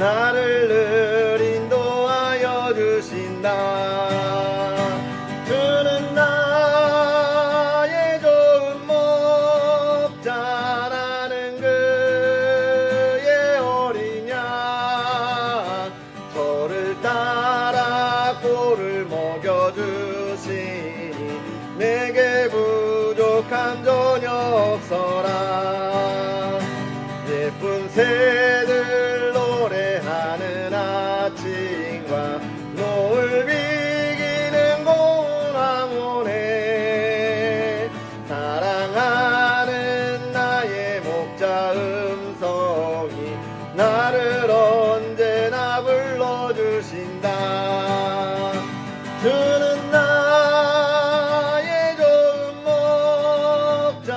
나를 늘 인도하여 주신다. 주는 나의 좋은 목자, 나는 그의 어린 양. 저를 따라 꼴을 먹여주시니 내게 부족함 전혀 없어라. 예쁜 새들 노래하는 아침과 노을 비기는 고운 황혼에 사랑하는 나의 목자 음성이 나를 언제나 불러주신다. 주는 나의 좋은 목자,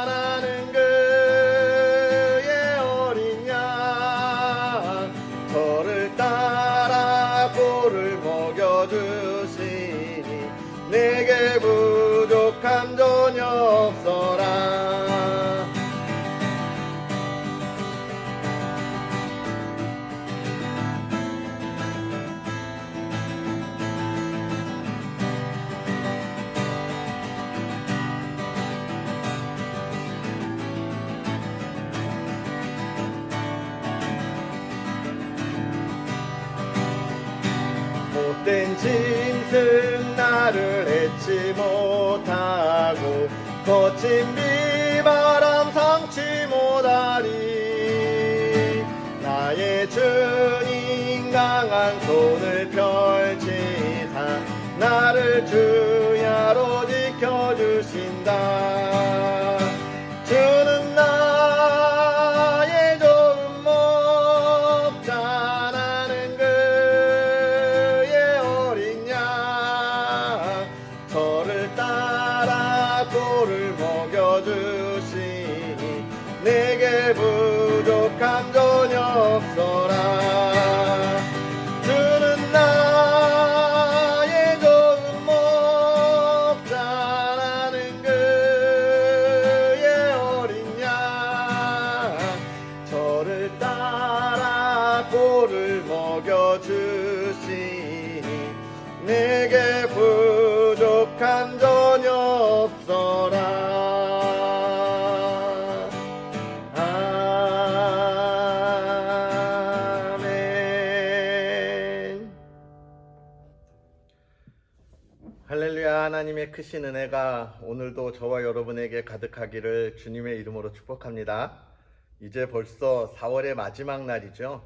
나는 그의 어린 양. 저를 따라 꼴을 먹여주시니 내게 부족함 전혀 없어라. 못된 짐승 나를 해치 못하고 거친 비바람 삼치 못하리. 나의 주님 강한 손을 펼치사 나를 주야로 지켜주신다. 주는 나의 좋은 목자, 나는 그의 어린 양. 저를 따라 꼴을 먹여주시니 내게 부족함 전혀 없어라. 주는 나의 좋은 목자, 나는 그의 어린 양. 저를 따라 꼴을 먹여주시니 내게 부족함 전혀 없어라. 아멘. 할렐루야. 하나님의 크신 은혜가 오늘도 저와 여러분에게 가득하기를 주님의 이름으로 축복합니다. 이제 벌써 4월의 마지막 날이죠.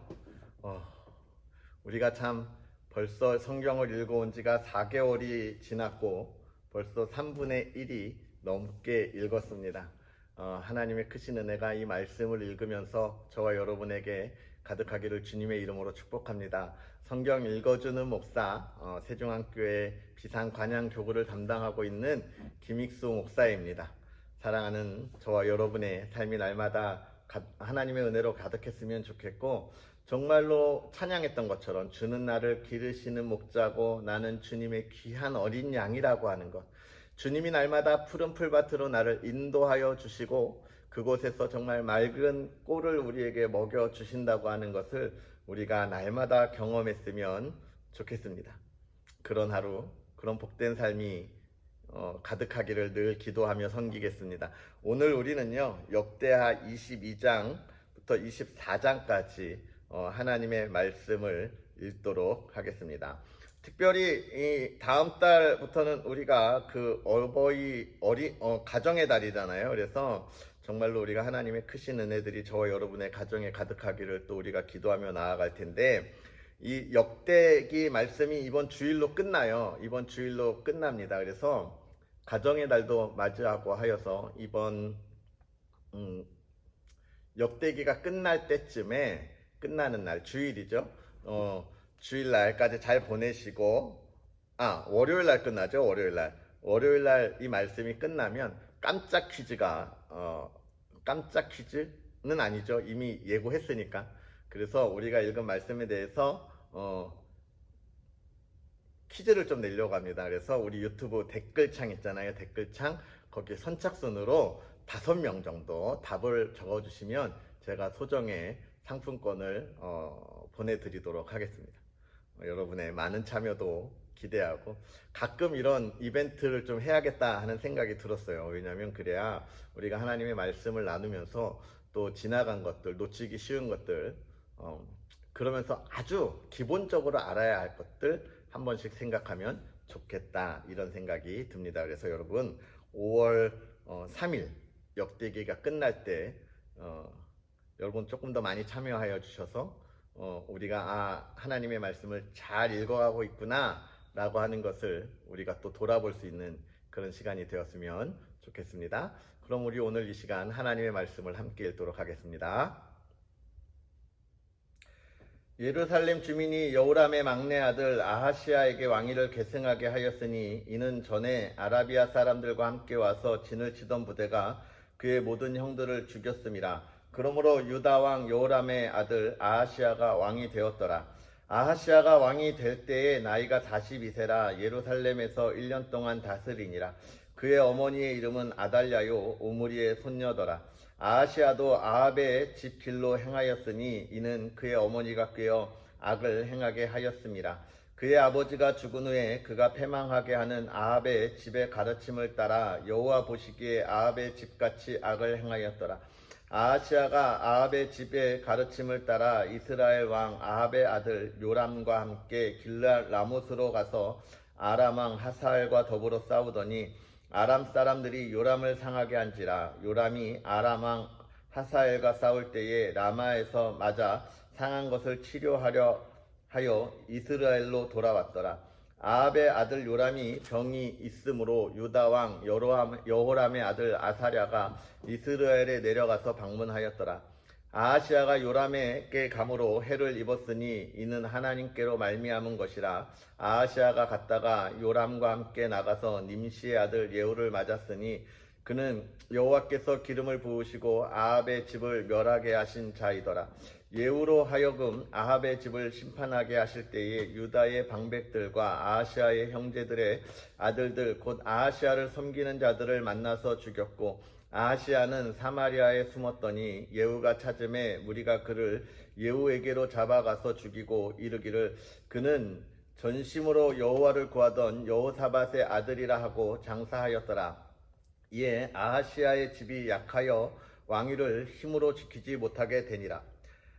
우리가 참 벌써 성경을 읽어온 지가 4개월이 지났고 벌써 3분의 1이 넘게 읽었습니다. 하나님의 크신 은혜가 이 말씀을 읽으면서 저와 여러분에게 가득하기를 주님의 이름으로 축복합니다. 성경 읽어주는 목사, 세종한교회 비상관양교구를 담당하고 있는 김익수 목사입니다. 사랑하는 저와 여러분의 삶이 날마다 하나님의 은혜로 가득했으면 좋겠고, 정말로 찬양했던 것처럼 주는 나를 기르시는 목자고 나는 주님의 귀한 어린 양이라고 하는 것, 주님이 날마다 푸른 풀밭으로 나를 인도하여 주시고 그곳에서 정말 맑은 꼴을 우리에게 먹여주신다고 하는 것을 우리가 날마다 경험했으면 좋겠습니다. 그런 하루, 그런 복된 삶이 가득하기를 늘 기도하며 섬기겠습니다. 오늘 우리는요, 역대하 22장부터 24장까지 하나님의 말씀을 읽도록 하겠습니다. 특별히 이 다음 달부터는 우리가 그 가정의 달이잖아요. 그래서 정말로 우리가 하나님의 크신 은혜들이 저와 여러분의 가정에 가득하기를 또 우리가 기도하며 나아갈 텐데, 이 역대기 말씀이 이번 주일로 끝나요. 이번 주일로 끝납니다. 그래서 가정의 달도 맞이하고 하여서 이번 역대기가 끝날 때쯤에, 끝나는 날 주일이죠. 주일날까지 잘 보내시고, 월요일날 끝나죠. 월요일날 이 말씀이 끝나면 깜짝 퀴즈가 깜짝 퀴즈는 아니죠. 이미 예고했으니까. 그래서 우리가 읽은 말씀에 대해서 퀴즈를 좀 내려고 합니다. 그래서 우리 유튜브 댓글창 있잖아요. 댓글창 거기에 선착순으로 5명 정도 답을 적어주시면 제가 소정의 상품권을 보내드리도록 하겠습니다. 여러분의 많은 참여도 기대하고 가끔 이런 이벤트를 좀 해야겠다 하는 생각이 들었어요. 왜냐하면 그래야 우리가 하나님의 말씀을 나누면서 또 지나간 것들, 놓치기 쉬운 것들, 그러면서 아주 기본적으로 알아야 할 것들 한 번씩 생각하면 좋겠다, 이런 생각이 듭니다. 그래서 여러분 5월 3일 역대기가 끝날 때 여러분 조금 더 많이 참여하여 주셔서 우리가 하나님의 말씀을 잘 읽어가고 있구나 라고 하는 것을 우리가 또 돌아볼 수 있는 그런 시간이 되었으면 좋겠습니다. 그럼 우리 오늘 이 시간 하나님의 말씀을 함께 읽도록 하겠습니다. 예루살렘 주민이 여호람의 막내 아들 아하시야에게 왕위를 계승하게 하였으니 이는 전에 아라비아 사람들과 함께 와서 진을 치던 부대가 그의 모든 형들을 죽였음이라. 그러므로 유다 왕 여호람의 아들 아하시야가 왕이 되었더라. 아하시야가 왕이 될 때에 나이가 42세라 예루살렘에서 1년 동안 다스리니라. 그의 어머니의 이름은 아달랴요 오므리의 손녀더라. 아하시야도 아합의 집 길로 행하였으니 이는 그의 어머니가 꾀어 악을 행하게 하였음이라. 그의 아버지가 죽은 후에 그가 패망하게 하는 아합의 집의 가르침을 따라 여호와 보시기에 아합의 집같이 악을 행하였더라. 아하시야가 아합의 집의 가르침을 따라 이스라엘 왕 아합의 아들 요람과 함께 길르앗 라못으로 가서 아람 왕 하사엘과 더불어 싸우더니 아람 사람들이 요람을 상하게 한지라. 요람이 아람 왕 하사엘과 싸울 때에 라마에서 맞아 상한 것을 치료하려 하여 이스라엘로 돌아왔더라. 아합의 아들 요람이 병이 있으므로 유다 왕 여호람의 아들 아사랴가 이스라엘에 내려가서 방문하였더라. 아하시야가 요람에게 감으로 해를 입었으니 이는 하나님께로 말미암은 것이라. 아하시야가 갔다가 요람과 함께 나가서 님시의 아들 예후를 맞았으니 그는 여호와께서 기름을 부으시고 아합의 집을 멸하게 하신 자이더라. 예후로 하여금 아합의 집을 심판하게 하실 때에 유다의 방백들과 아하시야의 형제들의 아들들 곧 아하시야를 섬기는 자들을 만나서 죽였고 아하시야는 사마리아에 숨었더니 예후가 찾음에 무리가 그를 예후에게로 잡아가서 죽이고 이르기를 그는 전심으로 여호와를 구하던 여호사밧의 아들이라 하고 장사하였더라. 이에 아하시야의 집이 약하여 왕위를 힘으로 지키지 못하게 되니라.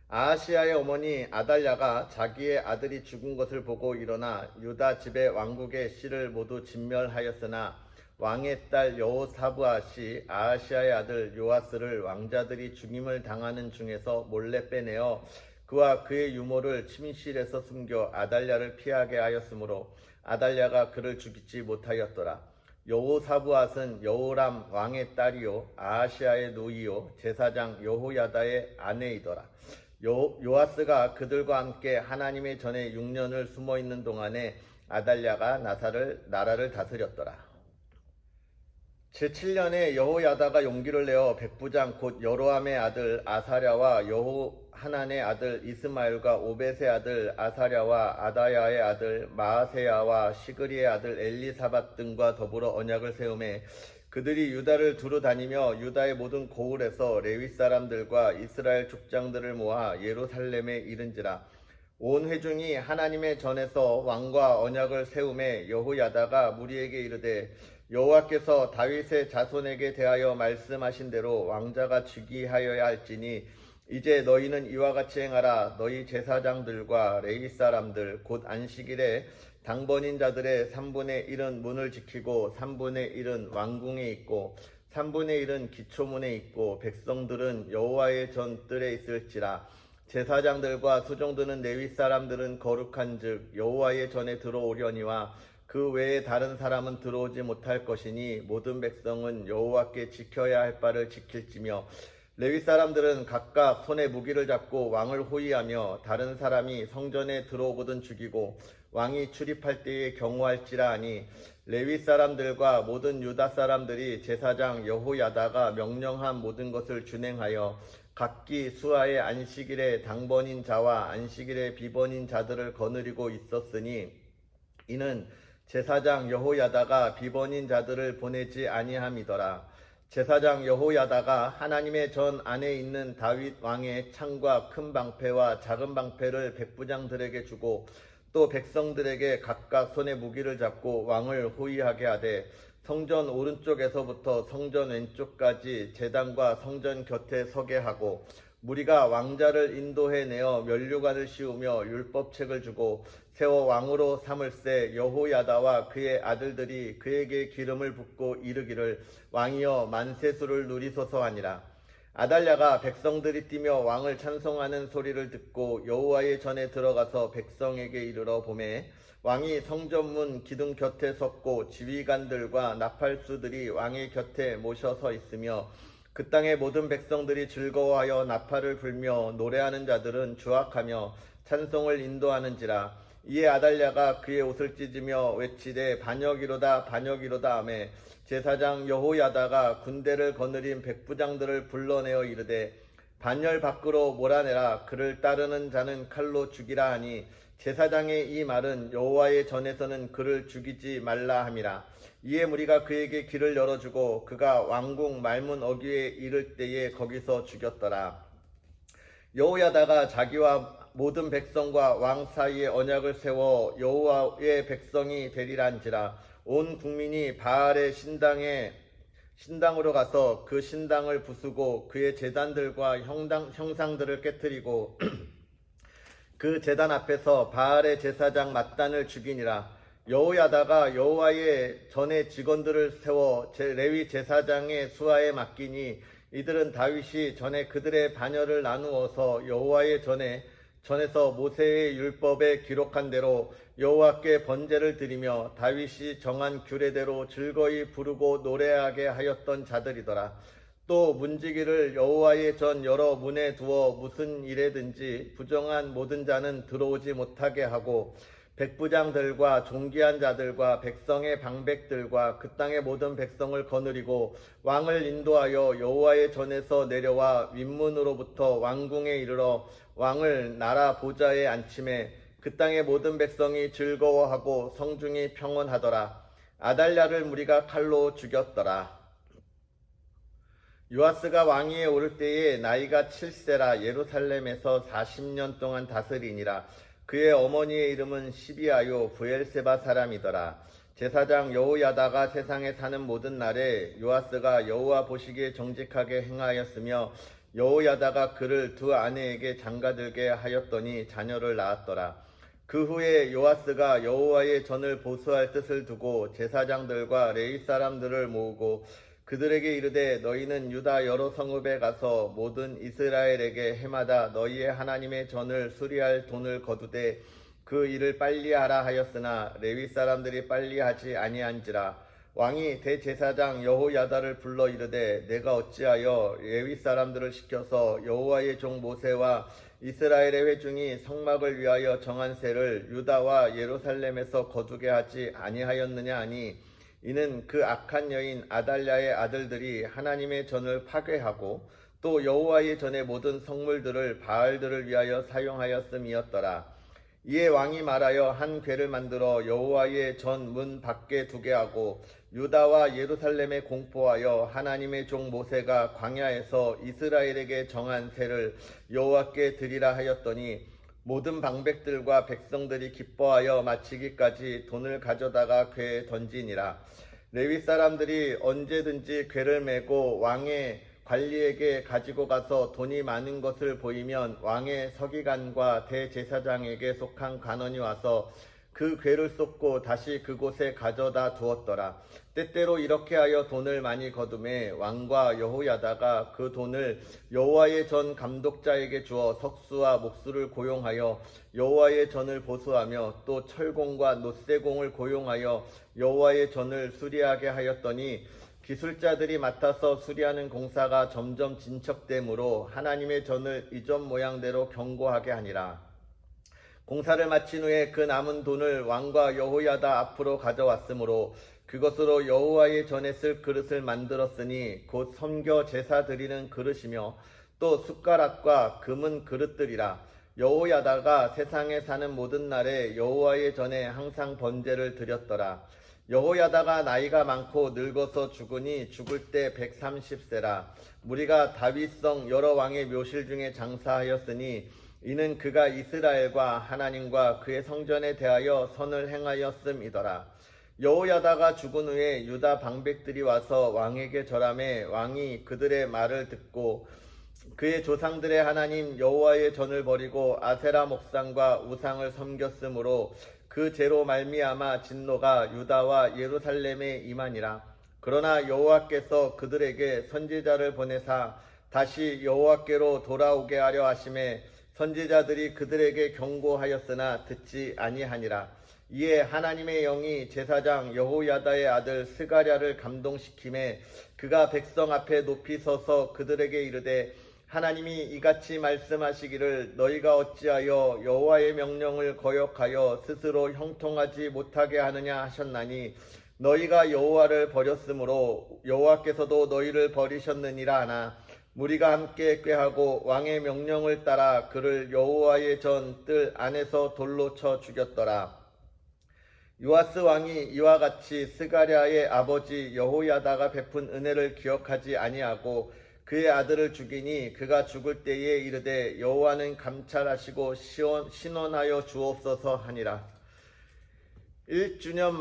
아하시야의 어머니 아달랴가 자기의 아들이 죽은 것을 보고 일어나 유다 집의 왕국의 씨를 모두 진멸하였으나 왕의 딸 여호사브앗이 아하시야의 아들 요아스를 왕자들이 죽임을 당하는 중에서 몰래 빼내어 그와 그의 유모를 침실에서 숨겨 아달랴를 피하게 하였으므로 아달랴가 그를 죽이지 못하였더라. 여호사브앗은 여호람 왕의 딸이요 아하시야의 노이요 제사장 여호야다의 아내이더라. 요아스가 그들과 함께 하나님의 전에 6년을 숨어있는 동안에 아달랴가 나라를 다스렸더라. 제7년에 여호야다가 용기를 내어 백부장 곧 여로함의 아들 아사랴와 여호하난의 아들 이스마엘과 오벳의 아들 아사랴와 아다야의 아들 마아세야와 시그리의 아들 엘리사밧 등과 더불어 언약을 세우매 그들이 유다를 두루 다니며 유다의 모든 고을에서 레위 사람들과 이스라엘 족장들을 모아 예루살렘에 이른지라. 온 회중이 하나님의 전에서 왕과 언약을 세우매 여호야다가 무리에게 이르되 여호와께서 다윗의 자손에게 대하여 말씀하신 대로 왕자가 즉위하여야 할지니 이제 너희는 이와 같이 행하라. 너희 제사장들과 레위 사람들 곧 안식일에 당번인 자들의 3분의 1은 문을 지키고 3분의 1은 왕궁에 있고 3분의 1은 기초문에 있고 백성들은 여호와의 전뜰에 있을지라. 제사장들과 수종드는 레위 사람들은 거룩한 즉 여호와의 전에 들어오려니와 그 외에 다른 사람은 들어오지 못할 것이니 모든 백성은 여호와께 지켜야 할 바를 지킬지며 레위 사람들은 각각 손에 무기를 잡고 왕을 호위하며 다른 사람이 성전에 들어오거든 죽이고 왕이 출입할 때에 경호할지라 하니 레위 사람들과 모든 유다 사람들이 제사장 여호야다가 명령한 모든 것을 준행하여 각기 수하의 안식일에 당번인 자와 안식일에 비번인 자들을 거느리고 있었으니 이는 제사장 여호야다가 비번인 자들을 보내지 아니함이더라. 제사장 여호야다가 하나님의 전 안에 있는 다윗 왕의 창과 큰 방패와 작은 방패를 백부장들에게 주고 또 백성들에게 각각 손에 무기를 잡고 왕을 호위하게 하되 성전 오른쪽에서부터 성전 왼쪽까지 제단과 성전 곁에 서게 하고 무리가 왕자를 인도해 내어 면류관을 씌우며 율법책을 주고 세워 왕으로 삼을세 여호야다와 그의 아들들이 그에게 기름을 붓고 이르기를 왕이여 만세수를 누리소서 하니라. 아달랴가 백성들이 뛰며 왕을 찬송하는 소리를 듣고 여호와의 전에 들어가서 백성에게 이르러 보매 왕이 성전문 기둥 곁에 섰고 지휘관들과 나팔수들이 왕의 곁에 모셔서 있으며 그 땅의 모든 백성들이 즐거워하여 나팔을 불며 노래하는 자들은 주악하며 찬송을 인도하는지라. 이에 아달랴가 그의 옷을 찢으며 외치되 반역이로다 반역이로다 하매 제사장 여호야다가 군대를 거느린 백부장들을 불러내어 이르되 반열 밖으로 몰아내라. 그를 따르는 자는 칼로 죽이라 하니 제사장의 이 말은 여호와의 전에서는 그를 죽이지 말라 함이라. 이에 무리가 그에게 길을 열어주고 그가 왕궁 말문 어귀에 이를 때에 거기서 죽였더라. 여호야다가 자기와 모든 백성과 왕 사이에 언약을 세워 여호와의 백성이 되리란지라. 온 국민이 바알의 신당으로 가서 그 신당을 부수고 그의 제단들과 형상들을 깨뜨리고 그 제단 앞에서 바알의 제사장 mat단을 죽이니라. 여호야다가 여호와의 전에 직원들을 세워 레위 제사장의 수하에 맡기니 이들은 다윗이 전에 그들의 반열을 나누어서 여호와의 전에서 모세의 율법에 기록한 대로 여호와께 번제를 드리며 다윗이 정한 규례대로 즐거이 부르고 노래하게 하였던 자들이더라. 또 문지기를 여호와의 전 여러 문에 두어 무슨 일에든지 부정한 모든 자는 들어오지 못하게 하고 백부장들과 존귀한 자들과 백성의 방백들과 그 땅의 모든 백성을 거느리고 왕을 인도하여 여호와의 전에서 내려와 윗문으로부터 왕궁에 이르러 왕을 나라 보좌에 앉히매 그 땅의 모든 백성이 즐거워하고 성중이 평온하더라. 아달랴를 무리가 칼로 죽였더라. 요아스가 왕위에 오를 때에 나이가 7세라 예루살렘에서 40년 동안 다스리니라. 그의 어머니의 이름은 시비아요 브엘세바 사람이더라. 제사장 여호야다가 세상에 사는 모든 날에 요아스가 여호와 보시기에 정직하게 행하였으며 여호야다가 그를 두 아내에게 장가들게 하였더니 자녀를 낳았더라. 그 후에 요아스가 여호와의 전을 보수할 뜻을 두고 제사장들과 레위 사람들을 모으고 그들에게 이르되 너희는 유다 여러 성읍에 가서 모든 이스라엘에게 해마다 너희의 하나님의 전을 수리할 돈을 거두되 그 일을 빨리 하라 하였으나 레위 사람들이 빨리 하지 아니한지라. 왕이 대제사장 여호야다를 불러 이르되 내가 어찌하여 레위 사람들을 시켜서 여호와의 종 모세와 이스라엘의 회중이 성막을 위하여 정한 세를 유다와 예루살렘에서 거두게 하지 아니하였느냐 하니 이는 그 악한 여인 아달랴의 아들들이 하나님의 전을 파괴하고 또 여호와의 전의 모든 성물들을 바알들을 위하여 사용하였음이었더라. 이에 왕이 말하여 한 궤를 만들어 여호와의 전 문 밖에 두게 하고 유다와 예루살렘에 공포하여 하나님의 종 모세가 광야에서 이스라엘에게 정한 세를 여호와께 드리라 하였더니 모든 방백들과 백성들이 기뻐하여 마치기까지 돈을 가져다가 궤에 던지니라. 레위 사람들이 언제든지 궤를 메고 왕의 관리에게 가지고 가서 돈이 많은 것을 보이면 왕의 서기관과 대제사장에게 속한 관원이 와서 그 궤를 쏟고 다시 그곳에 가져다 두었더라. 때때로 이렇게 하여 돈을 많이 거두매 왕과 여호야다가 그 돈을 여호와의 전 감독자에게 주어 석수와 목수를 고용하여 여호와의 전을 보수하며 또 철공과 놋세공을 고용하여 여호와의 전을 수리하게 하였더니 기술자들이 맡아서 수리하는 공사가 점점 진척되므로 하나님의 전을 이전 모양대로 견고하게 하니라. 공사를 마친 후에 그 남은 돈을 왕과 여호야다 앞으로 가져왔으므로 그것으로 여호와의 전에 쓸 그릇을 만들었으니 곧 섬겨 제사 드리는 그릇이며 또 숟가락과 금은 그릇들이라. 여호야다가 세상에 사는 모든 날에 여호와의 전에 항상 번제를 드렸더라. 여호야다가 나이가 많고 늙어서 죽으니 죽을 때 130세라. 무리가 다윗성 여러 왕의 묘실 중에 장사하였으니 이는 그가 이스라엘과 하나님과 그의 성전에 대하여 선을 행하였음이더라. 여호야다가 죽은 후에 유다 방백들이 와서 왕에게 절하매 왕이 그들의 말을 듣고 그의 조상들의 하나님 여호와의 전을 버리고 아세라 목상과 우상을 섬겼으므로 그 죄로 말미암아 진노가 유다와 예루살렘에 임하니라. 그러나 여호와께서 그들에게 선지자를 보내사 다시 여호와께로 돌아오게 하려 하심에 선지자들이 그들에게 경고하였으나 듣지 아니하니라. 이에 하나님의 영이 제사장 여호야다의 아들 스가랴를 감동시키매 그가 백성 앞에 높이 서서 그들에게 이르되 하나님이 이같이 말씀하시기를 너희가 어찌하여 여호와의 명령을 거역하여 스스로 형통하지 못하게 하느냐 하셨나니 너희가 여호와를 버렸으므로 여호와께서도 너희를 버리셨느니라 하나 무리가 함께 꾀하고 왕의 명령을 따라 그를 여호와의 전 뜰 안에서 돌로 쳐 죽였더라. 요아스 왕이 이와 같이 스가랴의 아버지 여호야다가 베푼 은혜를 기억하지 아니하고 그의 아들을 죽이니 그가 죽을 때에 이르되 여호와는 감찰하시고 신원하여 주옵소서 하니라. 1주년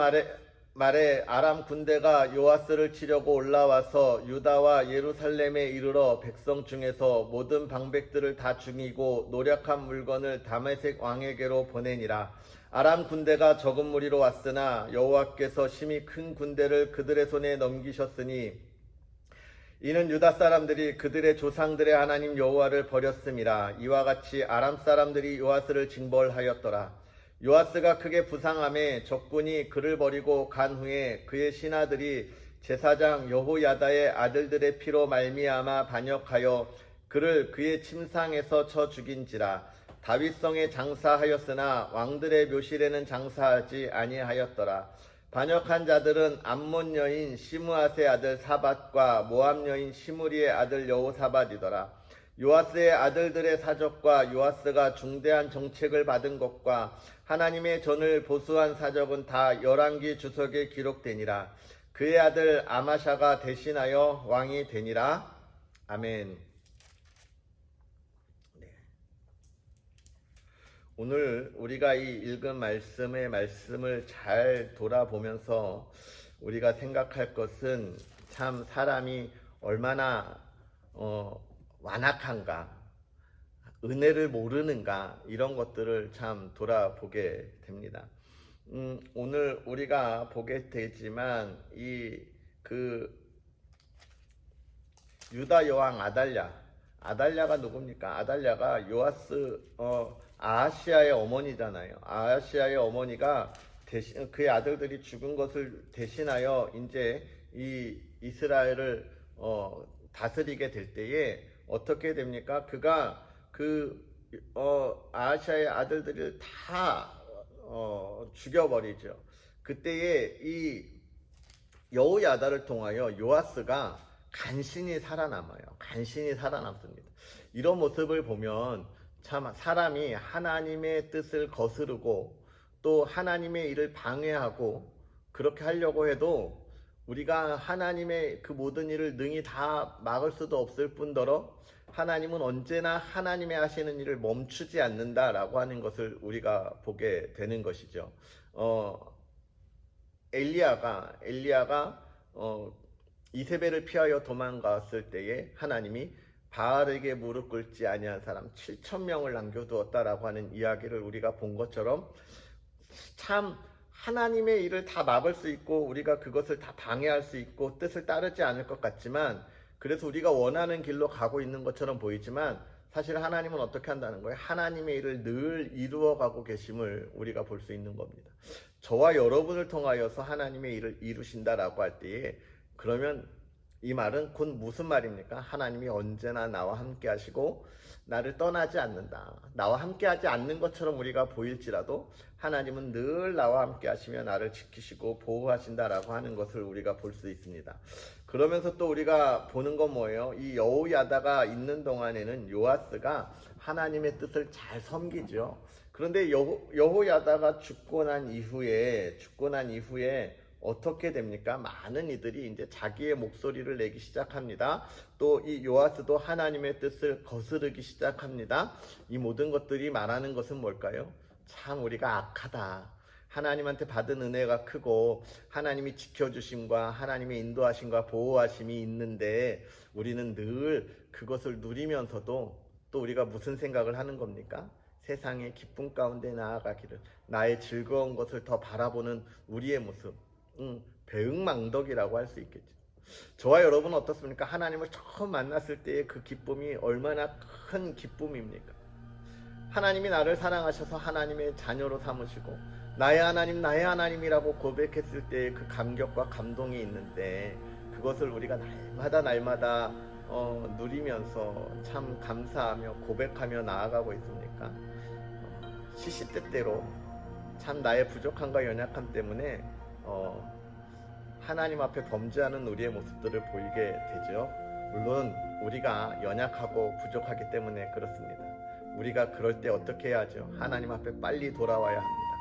말에 아람 군대가 요아스를 치려고 올라와서 유다와 예루살렘에 이르러 백성 중에서 모든 방백들을 다 죽이고 노력한 물건을 다메섹 왕에게로 보내니라. 아람 군대가 적은 무리로 왔으나 여호와께서 심히 큰 군대를 그들의 손에 넘기셨으니 이는 유다 사람들이 그들의 조상들의 하나님 여호와를 버렸음이라. 이와 같이 아람 사람들이 요아스를 징벌하였더라. 요아스가 크게 부상함에 적군이 그를 버리고 간 후에 그의 신하들이 제사장 여호야다의 아들들의 피로 말미암아 반역하여 그를 그의 침상에서 쳐 죽인지라. 다윗성에 장사하였으나 왕들의 묘실에는 장사하지 아니하였더라. 반역한 자들은 암몬 여인 시므앗의 아들 사밧과 모압 여인 시므리의 아들 여호사밧이더라. 요아스의 아들들의 사적과 요아스가 중대한 정책을 받은 것과 하나님의 전을 보수한 사적은 다 열왕기 주석에 기록되니라. 그의 아들 아마샤가 대신하여 왕이 되니라. 아멘. 오늘 우리가 이 읽은 말씀을 잘 돌아보면서 우리가 생각할 것은 참 사람이 얼마나 완악한가, 은혜를 모르는가, 이런 것들을 참 돌아보게 됩니다. 오늘 우리가 보게 되지만 유다 여왕 아달랴가 누굽니까? 아달랴가 요아스 아하시아의 어머니잖아요. 아하시아의 어머니가 그의 아들들이 죽은 것을 대신하여 이제 이 이스라엘을 다스리게 될 때에 어떻게 됩니까? 그가 아하시아의 아들들을 다 죽여버리죠. 그때에 이 여호야다를 통하여 요아스가 간신히 살아남아요. 간신히 살아남습니다. 이런 모습을 보면 참 사람이 하나님의 뜻을 거스르고 또 하나님의 일을 방해하고 그렇게 하려고 해도 우리가 하나님의 그 모든 일을 능히 다 막을 수도 없을 뿐더러 하나님은 언제나 하나님의 하시는 일을 멈추지 않는다라고 하는 것을 우리가 보게 되는 것이죠. 엘리야가 이세벨을 피하여 도망갔을 때에 하나님이 바알에게 무릎 꿇지 아니한 사람 7,000명을 남겨두었다라고 하는 이야기를 우리가 본 것처럼 참 하나님의 일을 다 막을 수 있고 우리가 그것을 다 방해할 수 있고 뜻을 따르지 않을 것 같지만 그래서 우리가 원하는 길로 가고 있는 것처럼 보이지만 사실 하나님은 어떻게 한다는 거예요? 하나님의 일을 늘 이루어가고 계심을 우리가 볼 수 있는 겁니다. 저와 여러분을 통하여서 하나님의 일을 이루신다라고 할 때에 그러면 이 말은 곧 무슨 말입니까? 하나님이 언제나 나와 함께 하시고 나를 떠나지 않는다. 나와 함께 하지 않는 것처럼 우리가 보일지라도 하나님은 늘 나와 함께 하시며 나를 지키시고 보호하신다라고 하는 것을 우리가 볼 수 있습니다. 그러면서 또 우리가 보는 건 뭐예요? 이 여호야다가 있는 동안에는 요아스가 하나님의 뜻을 잘 섬기죠. 그런데 여호야다가 죽고 난 이후에 어떻게 됩니까? 많은 이들이 이제 자기의 목소리를 내기 시작합니다. 또 이 요아스도 하나님의 뜻을 거스르기 시작합니다. 이 모든 것들이 말하는 것은 뭘까요? 참 우리가 악하다. 하나님한테 받은 은혜가 크고 하나님이 지켜주심과 하나님의 인도하심과 보호하심이 있는데 우리는 늘 그것을 누리면서도 또 우리가 무슨 생각을 하는 겁니까? 세상의 기쁨 가운데 나아가기를, 나의 즐거운 것을 더 바라보는 우리의 모습, 배응망덕이라고 할 수 있겠죠. 저와 여러분은 어떻습니까? 하나님을 처음 만났을 때의 그 기쁨이 얼마나 큰 기쁨입니까? 하나님이 나를 사랑하셔서 하나님의 자녀로 삼으시고 나의 하나님 나의 하나님이라고 고백했을 때의 그 감격과 감동이 있는데 그것을 우리가 날마다 누리면서 참 감사하며 고백하며 나아가고 있습니까? 시시때때로 참 나의 부족함과 연약함 때문에 하나님 앞에 범죄하는 우리의 모습들을 보이게 되죠. 물론 우리가 연약하고 부족하기 때문에 그렇습니다. 우리가 그럴 때 어떻게 해야죠? 하나님 앞에 빨리 돌아와야 합니다.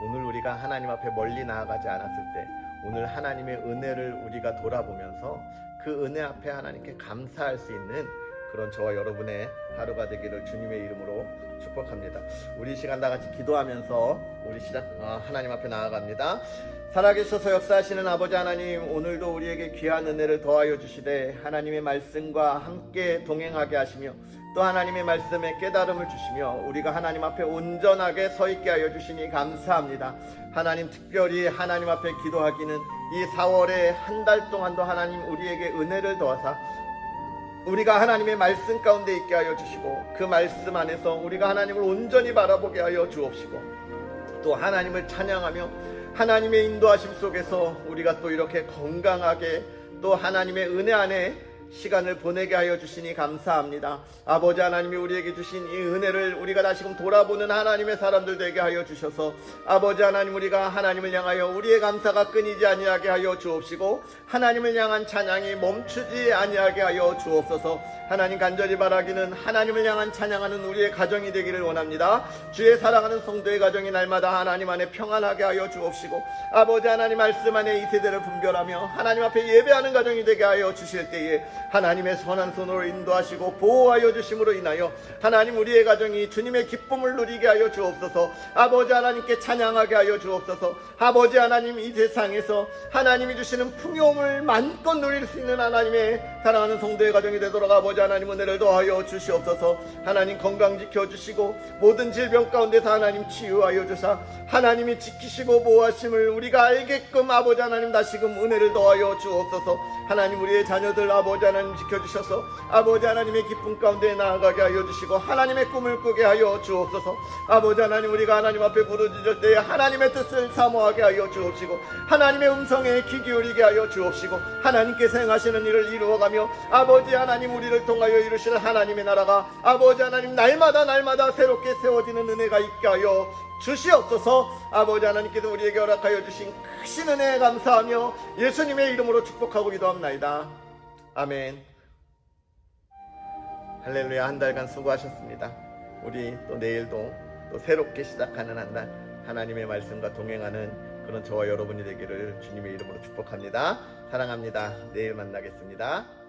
오늘 우리가 하나님 앞에 멀리 나아가지 않았을 때 오늘 하나님의 은혜를 우리가 돌아보면서 그 은혜 앞에 하나님께 감사할 수 있는 그런 저와 여러분의 하루가 되기를 주님의 이름으로 축복합니다. 우리 시간 다 같이 기도하면서 우리 하나님 앞에 나아갑니다. 살아계셔서 역사하시는 아버지 하나님, 오늘도 우리에게 귀한 은혜를 더하여 주시되 하나님의 말씀과 함께 동행하게 하시며 또 하나님의 말씀에 깨달음을 주시며 우리가 하나님 앞에 온전하게 서 있게 하여 주시니 감사합니다. 하나님, 특별히 하나님 앞에 기도하기는 이 4월에 한 달 동안도 하나님 우리에게 은혜를 더하사 우리가 하나님의 말씀 가운데 있게 하여 주시고 그 말씀 안에서 우리가 하나님을 온전히 바라보게 하여 주옵시고 또 하나님을 찬양하며 하나님의 인도하심 속에서 우리가 또 이렇게 건강하게 또 하나님의 은혜 안에 시간을 보내게 하여 주시니 감사합니다. 아버지 하나님이 우리에게 주신 이 은혜를 우리가 다시금 돌아보는 하나님의 사람들 되게 하여 주셔서 아버지 하나님, 우리가 하나님을 향하여 우리의 감사가 끊이지 아니하게 하여 주옵시고 하나님을 향한 찬양이 멈추지 아니하게 하여 주옵소서. 하나님, 간절히 바라기는 하나님을 향한 찬양하는 우리의 가정이 되기를 원합니다. 주의 사랑하는 성도의 가정이 날마다 하나님 안에 평안하게 하여 주옵시고 아버지 하나님, 말씀 안에 이 세대를 분별하며 하나님 앞에 예배하는 가정이 되게 하여 주실 때에 하나님의 선한 손으로 인도하시고 보호하여 주심으로 인하여 하나님, 우리의 가정이 주님의 기쁨을 누리게 하여 주옵소서. 아버지 하나님께 찬양하게 하여 주옵소서. 아버지 하나님, 이 세상에서 하나님이 주시는 풍요음을 마음껏 누릴 수 있는 하나님의 사랑하는 성도의 가정이 되도록 아버지 하나님 은혜를 더하여 주시옵소서. 하나님, 건강 지켜주시고 모든 질병 가운데서 하나님 치유하여 주사 하나님이 지키시고 보호하심을 우리가 알게끔 아버지 하나님 다시금 은혜를 더하여 주옵소서. 하나님, 우리의 자녀들 아버지 하나님 지켜주셔서 아버지 하나님의 기쁨 가운데 나아가게 하여 주시고 하나님의 꿈을 꾸게 하여 주옵소서. 아버지 하나님, 우리가 하나님 앞에 부르짖을 때에 하나님의 뜻을 사모하게 하여 주옵시고 하나님의 음성에 귀 기울이게 하여 주옵시고 하나님께서 행하시는 일을 이루어가며 아버지 하나님, 우리를 통하여 이루시는 하나님의 나라가 아버지 하나님 날마다 새롭게 세워지는 은혜가 있게 하여 주시옵소서. 아버지 하나님께서 우리에게 허락하여 주신 크신 은혜에 감사하며 예수님의 이름으로 축복하고 기도합나이다. 아멘. 할렐루야. 한 달간 수고하셨습니다. 우리 또 내일도 또 새롭게 시작하는 한 달 하나님의 말씀과 동행하는 그런 저와 여러분이 되기를 주님의 이름으로 축복합니다. 사랑합니다. 내일 만나겠습니다.